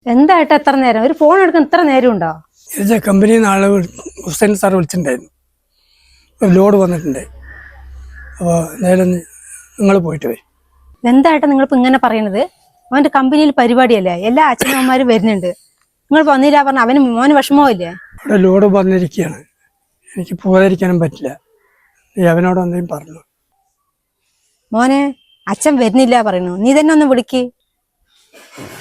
എന്തായിട്ട് എത്ര നേരം ഒരു ഫോൺ എടുക്കാൻ ഇത്ര നേരം ഉണ്ടോ? കമ്പനിയിൽ നിന്ന് ആള് ഹുസൈൻ സാർ വിളിച്ചിട്ടുണ്ടായിരുന്നു. ഒരു ലോഡ് വന്നിട്ടുണ്ട്. അപ്പോൾ എന്തായാലും നിങ്ങൾ പോയിട്ട് പോയി. എന്തായിട്ടാ നിങ്ങളിപ്പോൾ ഇങ്ങനെ പറയണത്? അവൻ്റെ കമ്പനിയിൽ പരിപാടിയല്ലേ, എല്ലാ അച്ഛനമ്മമാരും വരുന്നുണ്ട്. നിങ്ങൾ വന്നില്ല പറഞ്ഞ അവന് മോന് വിഷമമില്ലേ? ഇവിടെ ലോഡ് വന്നിരിക്കുകയാണ്, എനിക്ക് പോകാതിരിക്കാനും പറ്റില്ല. നീ അവനോട് എന്തെങ്കിലും പറഞ്ഞു. മോനെ, അച്ഛൻ വരുന്നില്ല പറയുന്നു, നീ തന്നെ ഒന്ന് വിളിക്ക്.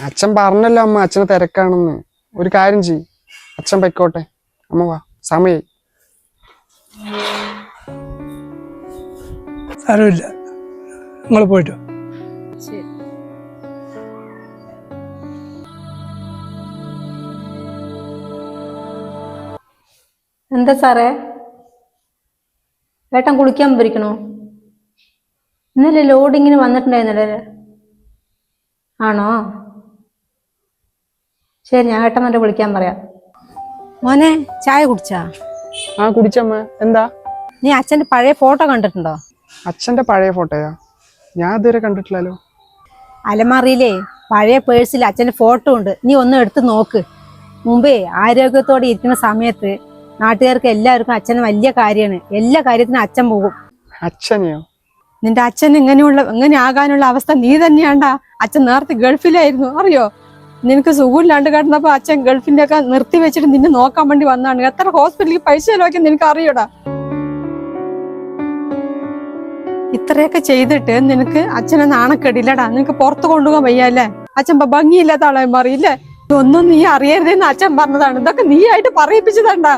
അച്ഛൻ പറഞ്ഞല്ലോ അമ്മ, അച്ഛന് തിരക്കാണെന്ന്. ഒരു കാര്യം ചെയ്യ്, അച്ഛൻ പൊയ്ക്കോട്ടെ. അമ്മ വാ, സമയായി. സാരമില്ല, നിങ്ങൾ പോയിട്ട് വാ. എന്താ സാറേ, ഏട്ടൻ കുളിക്കാൻ പോയിരിക്കണോ? ഇന്നലെ ലോഡിങ്ങിന് വന്നിട്ടുണ്ടായിരുന്നല്ലേ? ആണോ? ശരി, ഞാൻ ഏട്ടൻ എന്നിട്ട് വിളിക്കാൻ പറയാം. മോനെ, ചായ കുടിച്ചാ? ആ കുടിച്ചമ്മ. എന്താ? നീ അച്ഛൻ്റെ പഴയ ഫോട്ടോ കണ്ടിട്ടുണ്ടോ? അച്ഛന്റെ പഴയ ഫോട്ടോയാ? ഞാൻ ഇതുവരെ കണ്ടിട്ടില്ലല്ലോ. അലമാറിയിലേ പഴയ പേഴ്സിൽ അച്ഛൻ്റെ ഫോട്ടോ ഉണ്ട്, നീ ഒന്ന് എടുത്ത് നോക്ക്. മുമ്പേ ആരോഗ്യത്തോടെ ഇരിക്കുന്ന സമയത്ത് നാട്ടുകാർക്ക് എല്ലാവർക്കും അച്ഛന് വലിയ കാര്യമാണ്, എല്ലാ കാര്യത്തിനും അച്ഛൻ പോകും. അച്ഛനെയോ? നിന്റെ അച്ഛൻ ഇങ്ങനെ ആകാനുള്ള അവസ്ഥ നീ തന്നെയാണ്ടാ. അച്ഛൻ നേരത്തെ ഗൾഫിലായിരുന്നു, അറിയോ? നിനക്ക് സുഖമില്ലാണ്ട് കിടന്നപ്പോ അച്ഛൻ ഗൾഫിന്റെ ഒക്കെ നിർത്തി വെച്ചിട്ട് നിന്നെ നോക്കാൻ വേണ്ടി വന്നാണ്. എത്ര ഹോസ്പിറ്റലിൽ പൈസ ചെലവാക്കി നിനക്ക് അറിയോടാ? ഇത്രയൊക്കെ ചെയ്തിട്ട് നിനക്ക് അച്ഛനെ നാണക്കെടില്ലടാ. നിനക്ക് പുറത്ത് കൊണ്ടുപോകാൻ വയ്യല്ലേ? അച്ഛൻ ഭംഗിയില്ലാത്ത ആളെ മാറിയില്ലേ? ഇതൊന്നും നീ അറിയരുതെന്ന് അച്ഛൻ പറഞ്ഞതാണ്, ഇതൊക്കെ നീ ആയിട്ട് പറയിപ്പിച്ചതാണ്ടാ.